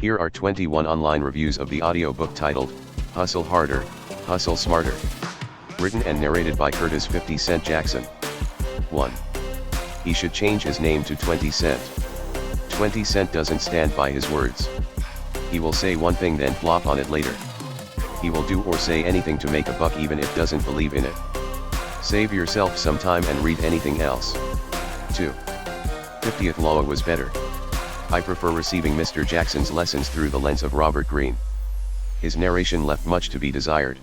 Here are 21 online reviews of the audiobook titled, Hustle Harder, Hustle Smarter. Written and narrated by Curtis 50 Cent Jackson. 1. He should change his name to 20 Cent. 20 Cent doesn't stand by his words. He will say one thing then flop on it later. He will do or say anything to make a buck even if doesn't believe in it. Save yourself some time and read anything else. 2. 50th Law was better. I prefer receiving Mr. Jackson's lessons through the lens of Robert Greene. His narration left much to be desired.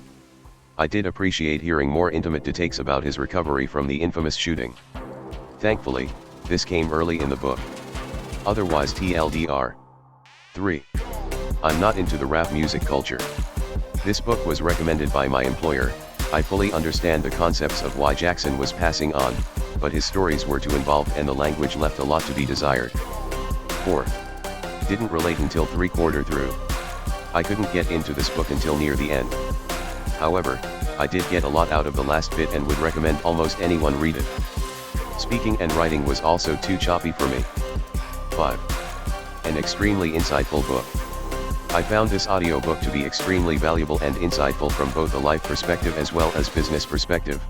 I did appreciate hearing more intimate details about his recovery from the infamous shooting. Thankfully, this came early in the book. Otherwise TLDR. 3. I'm not into the rap music culture. This book was recommended by my employer. I fully understand the concepts of why Jackson was passing on, but his stories were too involved and the language left a lot to be desired. 4. Didn't relate until 3/4 through. I couldn't get into this book until near the end. However, I did get a lot out of the last bit and would recommend almost anyone read it. Speaking and writing was also too choppy for me. 5. An extremely insightful book. I found this audiobook to be extremely valuable and insightful from both a life perspective as well as business perspective.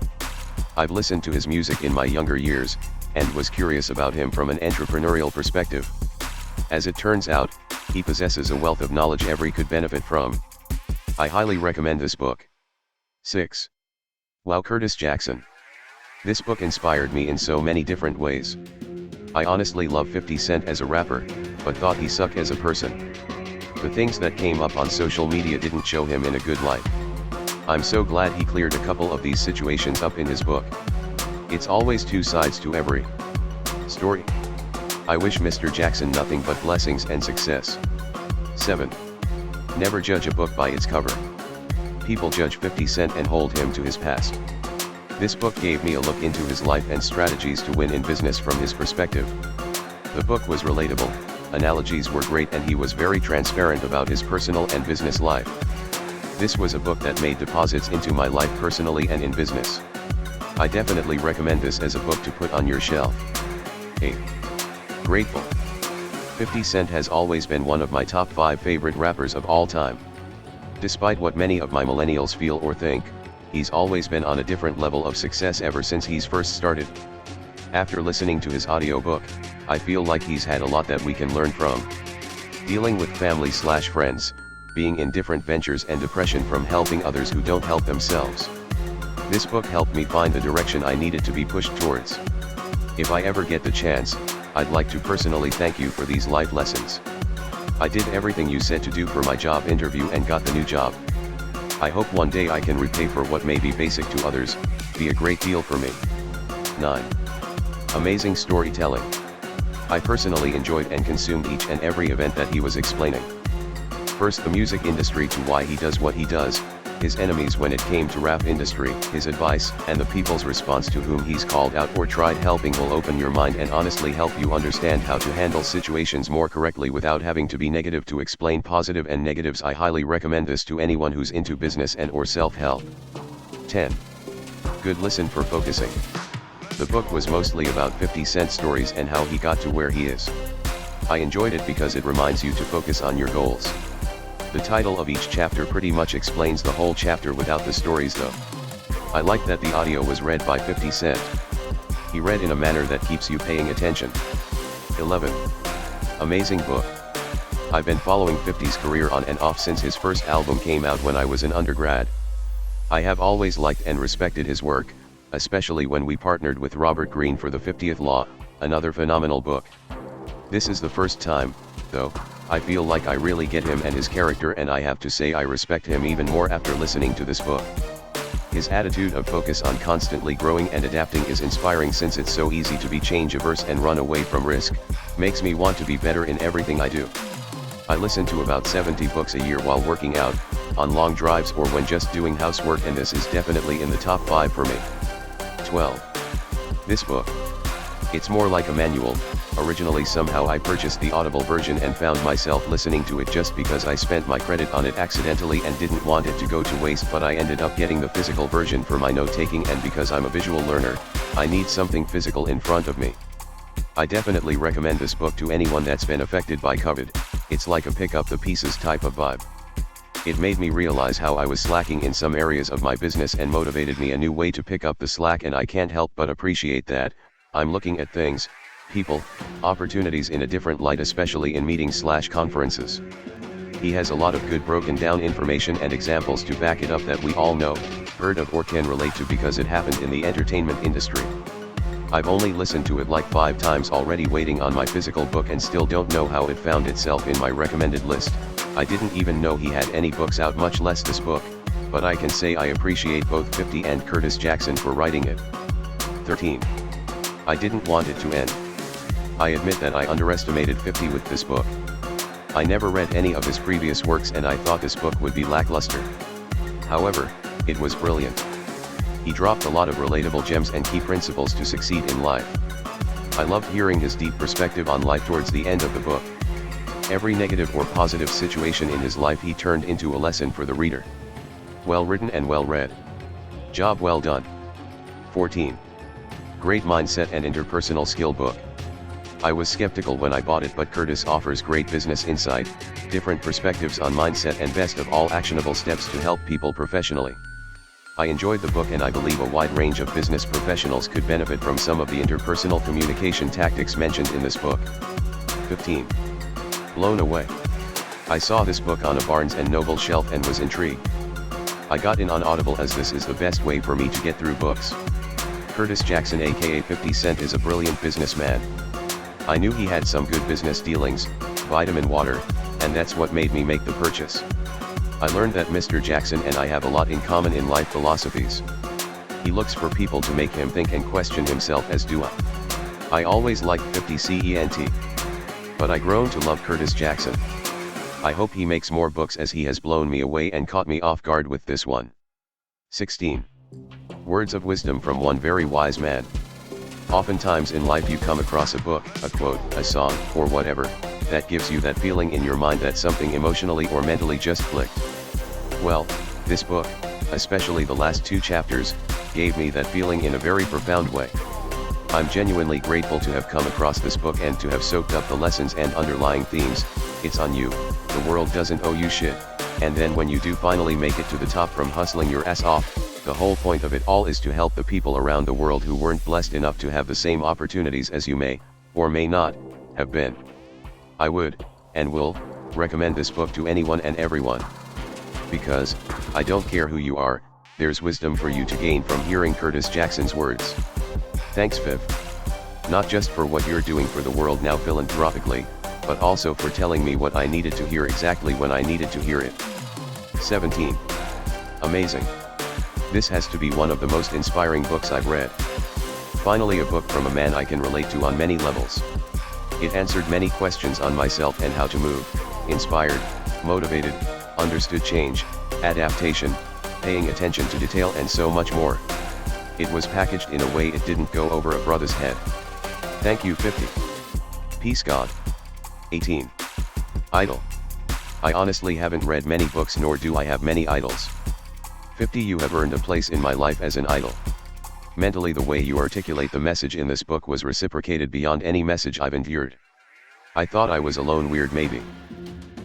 I've listened to his music in my younger years, and was curious about him from an entrepreneurial perspective. As it turns out, he possesses a wealth of knowledge every could benefit from. I highly recommend this book. 6. Wow, Curtis Jackson. This book inspired me in so many different ways. I honestly love 50 Cent as a rapper, but thought he sucked as a person. The things that came up on social media didn't show him in a good light. I'm so glad he cleared a couple of these situations up in his book. It's always two sides to every story. I wish Mr. Jackson nothing but blessings and success. 7. Never judge a book by its cover. People judge 50 Cent and hold him to his past. This book gave me a look into his life and strategies to win in business from his perspective. The book was relatable, analogies were great, and he was very transparent about his personal and business life. This was a book that made deposits into my life personally and in business. I definitely recommend this as a book to put on your shelf. 8. Grateful. 50 Cent has always been one of my top 5 favorite rappers of all time. Despite what many of my millennials feel or think, he's always been on a different level of success ever since he's first started. After listening to his audiobook, I feel like he's had a lot that we can learn from. Dealing with family/friends, being in different ventures, and depression from helping others who don't help themselves. This book helped me find the direction I needed to be pushed towards. If I ever get the chance, I'd like to personally thank you for these life lessons. I did everything you said to do for my job interview and got the new job. I hope one day I can repay for what may be basic to others, be a great deal for me. 9. Amazing storytelling. I personally enjoyed and consumed each and every event that he was explaining. First, the music industry to why he does what he does, his enemies when it came to rap industry, his advice, and the people's response to whom he's called out or tried helping will open your mind and honestly help you understand how to handle situations more correctly without having to be negative to explain positive and negatives. I highly recommend this to anyone who's into business and or self-help. 10. Good listen for focusing. The book was mostly about 50 Cent stories and how he got to where he is. I enjoyed it because it reminds you to focus on your goals. The title of each chapter pretty much explains the whole chapter without the stories though. I like that the audio was read by 50 Cent. He read in a manner that keeps you paying attention. 11. Amazing book. I've been following 50's career on and off since his first album came out when I was an undergrad. I have always liked and respected his work, especially when we partnered with Robert Greene for The 50th Law, another phenomenal book. This is the first time, though, I feel like I really get him and his character, and I have to say I respect him even more after listening to this book. His attitude of focus on constantly growing and adapting is inspiring, since it's so easy to be change averse and run away from risk, makes me want to be better in everything I do. I listen to about 70 books a year while working out, on long drives, or when just doing housework, and this is definitely in the top 5 for me. 12. This book. It's more like a manual. Originally somehow I purchased the Audible version and found myself listening to it just because I spent my credit on it accidentally and didn't want it to go to waste, but I ended up getting the physical version for my note-taking, and because I'm a visual learner, I need something physical in front of me. I definitely recommend this book to anyone that's been affected by COVID. It's like a pick up the pieces type of vibe. It made me realize how I was slacking in some areas of my business and motivated me a new way to pick up the slack, and I can't help but appreciate that. I'm looking at things, people, opportunities in a different light, especially in meetings/conferences. He has a lot of good broken down information and examples to back it up that we all know, heard of, or can relate to because it happened in the entertainment industry. I've only listened to it like 5 times already, waiting on my physical book, and still don't know how it found itself in my recommended list. I didn't even know he had any books out, much less this book, but I can say I appreciate both 50 and Curtis Jackson for writing it. 13. I didn't want it to end. I admit that I underestimated 50 with this book. I never read any of his previous works and I thought this book would be lackluster. However, it was brilliant. He dropped a lot of relatable gems and key principles to succeed in life. I loved hearing his deep perspective on life towards the end of the book. Every negative or positive situation in his life he turned into a lesson for the reader. Well written and well read. Job well done. 14. Great mindset and interpersonal skill book. I was skeptical when I bought it, but Curtis offers great business insight, different perspectives on mindset, and best of all, actionable steps to help people professionally. I enjoyed the book and I believe a wide range of business professionals could benefit from some of the interpersonal communication tactics mentioned in this book. 15. Blown away. I saw this book on a Barnes & Noble shelf and was intrigued. I got in on Audible as this is the best way for me to get through books. Curtis Jackson aka 50 Cent is a brilliant businessman. I knew he had some good business dealings, vitamin water, and that's what made me make the purchase. I learned that Mr. Jackson and I have a lot in common in life philosophies. He looks for people to make him think and question himself, as do I. I always liked 50 Cent, but I grown to love Curtis Jackson. I hope he makes more books, as he has blown me away and caught me off guard with this one. 16. Words of wisdom from one very wise man. Oftentimes in life you come across a book, a quote, a song, or whatever, that gives you that feeling in your mind that something emotionally or mentally just clicked. Well, this book, especially the last 2 chapters, gave me that feeling in a very profound way. I'm genuinely grateful to have come across this book and to have soaked up the lessons and underlying themes. It's on you, the world doesn't owe you shit, and then when you do finally make it to the top from hustling your ass off, the whole point of it all is to help the people around the world who weren't blessed enough to have the same opportunities as you may, or may not, have been. I would, and will, recommend this book to anyone and everyone. Because, I don't care who you are, there's wisdom for you to gain from hearing Curtis Jackson's words. Thanks Viv. Not just for what you're doing for the world now philanthropically, but also for telling me what I needed to hear exactly when I needed to hear it. 17. Amazing. This has to be one of the most inspiring books I've read. Finally, a book from a man I can relate to on many levels. It answered many questions on myself and how to move, inspired, motivated, understood change, adaptation, paying attention to detail, and so much more. It was packaged in a way it didn't go over a brother's head. Thank you 50. Peace God. 18. Idol. I honestly haven't read many books, nor do I have many idols. 50. You have earned a place in my life as an idol. Mentally, the way you articulate the message in this book was reciprocated beyond any message I've endured. I thought I was alone, weird maybe.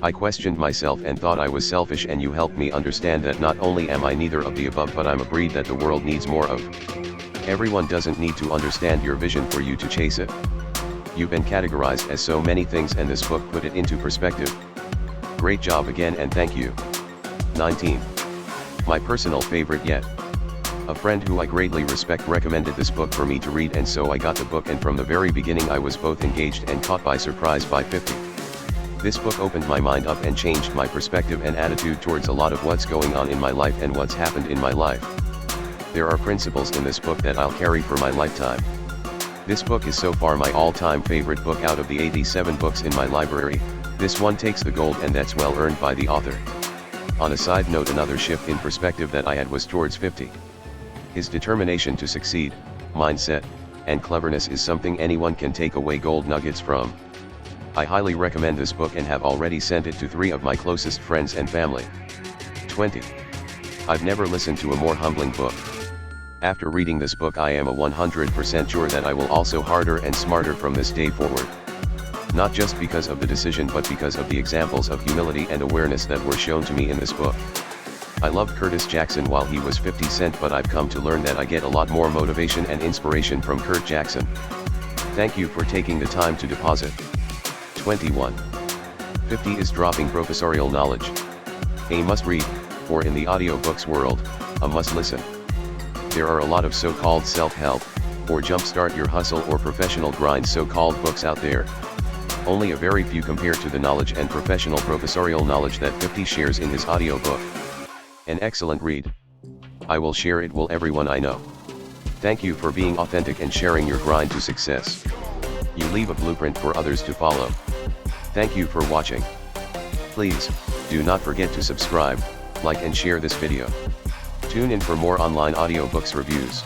I questioned myself and thought I was selfish, and you helped me understand that not only am I neither of the above, but I'm a breed that the world needs more of. Everyone doesn't need to understand your vision for you to chase it. You've been categorized as so many things, and this book put it into perspective. Great job again, and thank you. 19. My personal favorite yet. A friend who I greatly respect recommended this book for me to read, and so I got the book, and from the very beginning I was both engaged and caught by surprise by 50. This book opened my mind up and changed my perspective and attitude towards a lot of what's going on in my life and what's happened in my life. There are principles in this book that I'll carry for my lifetime. This book is so far my all-time favorite book out of the 87 books in my library. This one takes the gold, and that's well earned by the author. On a side note, another shift in perspective that I had was towards 50. His determination to succeed, mindset, and cleverness is something anyone can take away gold nuggets from. I highly recommend this book and have already sent it to 3 of my closest friends and family. 20. I've never listened to a more humbling book. After reading this book, I am 100% sure that I will also harder and smarter from this day forward. Not just because of the decision but because of the examples of humility and awareness that were shown to me in this book. I loved Curtis Jackson while he was 50 Cent, but I've come to learn that I get a lot more motivation and inspiration from Kurt Jackson. Thank you for taking the time to deposit. 21. 50 is dropping professorial knowledge. A must read, or in the audiobooks world, a must listen. There are a lot of so-called self-help, or jumpstart your hustle or professional grind so-called books out there. Only a very few compare to the knowledge and professional professorial knowledge that 50 shares in his audiobook. An excellent read. I will share it with everyone I know. Thank you for being authentic and sharing your grind to success. You leave a blueprint for others to follow. Thank you for watching. Please, do not forget to subscribe, like and share this video. Tune in for more online audiobooks reviews.